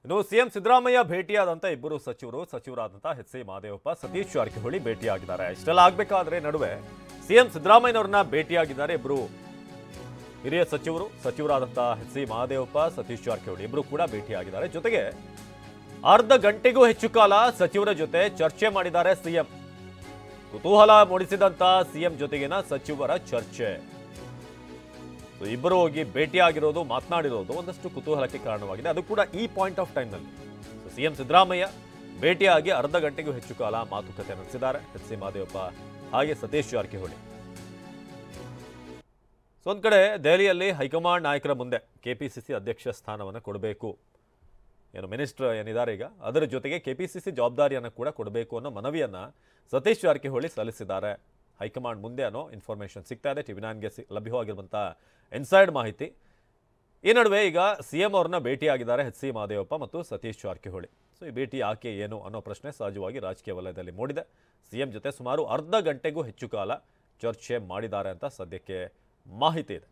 ಇನ್ನು ಸಿಎಂ ಸಿದ್ದರಾಮಯ್ಯ ಭೇಟಿಯಾದಂತ ಇಬ್ಬರು ಸಚಿವರಾದಂತಹ ಎಚ್.ಸಿ. ಮಹದೇವಪ್ಪ, ಸತೀಶ್ ಜಾರಕಿಹೊಳಿ ಭೇಟಿಯಾಗಿದ್ದಾರೆ. ಇಷ್ಟೆಲ್ಲ ಆಗ್ಬೇಕಾದ್ರೆ ನಡುವೆ ಸಿಎಂ ಸಿದ್ದರಾಮಯ್ಯನವರನ್ನ ಭೇಟಿಯಾಗಿದ್ದಾರೆ ಇಬ್ಬರು ಹಿರಿಯ ಸಚಿವರಾದಂತಹ ಎಚ್.ಸಿ. ಮಹದೇವಪ್ಪ, ಸತೀಶ್ ಜಾರಕಿಹೊಳಿ ಇಬ್ಬರು ಕೂಡ ಭೇಟಿಯಾಗಿದ್ದಾರೆ. ಜೊತೆಗೆ ಅರ್ಧ ಗಂಟೆಗೂ ಹೆಚ್ಚು ಕಾಲ ಸಚಿವರ ಜೊತೆ ಚರ್ಚೆ ಮಾಡಿದ್ದಾರೆ ಸಿಎಂ. ಕುತೂಹಲ ಮೂಡಿಸಿದಂತ ಸಿಎಂ ಜೊತೆಗಿನ ಸಚಿವರ ಚರ್ಚೆ. ಇಬ್ಬರು ಹೋಗಿ ಭೇಟಿಯಾಗಿರೋದು, ಮಾತನಾಡಿರೋದು ಒಂದಷ್ಟು ಕುತೂಹಲಕ್ಕೆ ಕಾರಣವಾಗಿದೆ. ಅದು ಕೂಡ ಈ ಪಾಯಿಂಟ್ ಆಫ್ ಟೈಮ್ನಲ್ಲಿ ಸಿಎಂ ಸಿದ್ದರಾಮಯ್ಯ ಭೇಟಿಯಾಗಿ ಅರ್ಧ ಗಂಟೆಗೂ ಹೆಚ್ಚು ಕಾಲ ಮಾತುಕತೆ ನಡೆಸಿದ್ದಾರೆ ಎಚ್.ಸಿ. ಮಹದೇವಪ್ಪ ಹಾಗೆ ಸತೀಶ್ ಜಾರಕಿಹೊಳಿ. ಒಂದ್ ಕಡೆ ದೆಹಲಿಯಲ್ಲಿ ಹೈಕಮಾಂಡ್ ನಾಯಕರ ಮುಂದೆ ಕೆಪಿಸಿಸಿ ಅಧ್ಯಕ್ಷ ಸ್ಥಾನವನ್ನು ಕೊಡಬೇಕು, ಏನು ಮಿನಿಸ್ಟರ್ ಏನಿದ್ದಾರೆ ಈಗ ಅದರ ಜೊತೆಗೆ ಕೆಪಿಸಿಸಿ ಜವಾಬ್ದಾರಿಯನ್ನು ಕೂಡ ಕೊಡಬೇಕು ಅನ್ನೋ ಮನವಿಯನ್ನ ಸತೀಶ್ ಜಾರಕಿಹೊಳಿ ಸಲ್ಲಿಸಿದ್ದಾರೆ ಹೈಕಮಾಂಡ್ ಮುಂದೆ ಅನ್ನೋ ಇನ್ಫಾರ್ಮೇಶನ್ ಸಿಗ್ತಾ ಇದೆ. ಟಿವಿ9ಗೆ ಲಭ್ಯವಾಗಿರುವಂತಹ ಇನ್ಸೈಡ್ ಮಾಹಿತಿ. ಈ ನಡುವೆ ಈಗ ಸಿಎಂ ಅವ್ರನ್ನ ಭೇಟಿಯಾಗಿದ್ದಾರೆ ಎಚ್.ಸಿ. ಮಹದೇವಪ್ಪ ಮತ್ತು ಸತೀಶ್ ಜಾರಕಿಹೊಳಿ. ಸೊ ಈ ಭೇಟಿ ಯಾಕೆ ಏನು ಅನ್ನೋ ಪ್ರಶ್ನೆ ಸಹಜವಾಗಿ ರಾಜಕೀಯ ವಲಯದಲ್ಲಿ ಮೂಡಿದೆ. ಸಿಎಂ ಜೊತೆ ಸುಮಾರು ಅರ್ಧ ಗಂಟೆಗೂ ಹೆಚ್ಚು ಕಾಲ ಚರ್ಚೆ ಮಾಡಿದ್ದಾರೆ ಅಂತ ಸದ್ಯಕ್ಕೆ ಮಾಹಿತಿ ಇದೆ.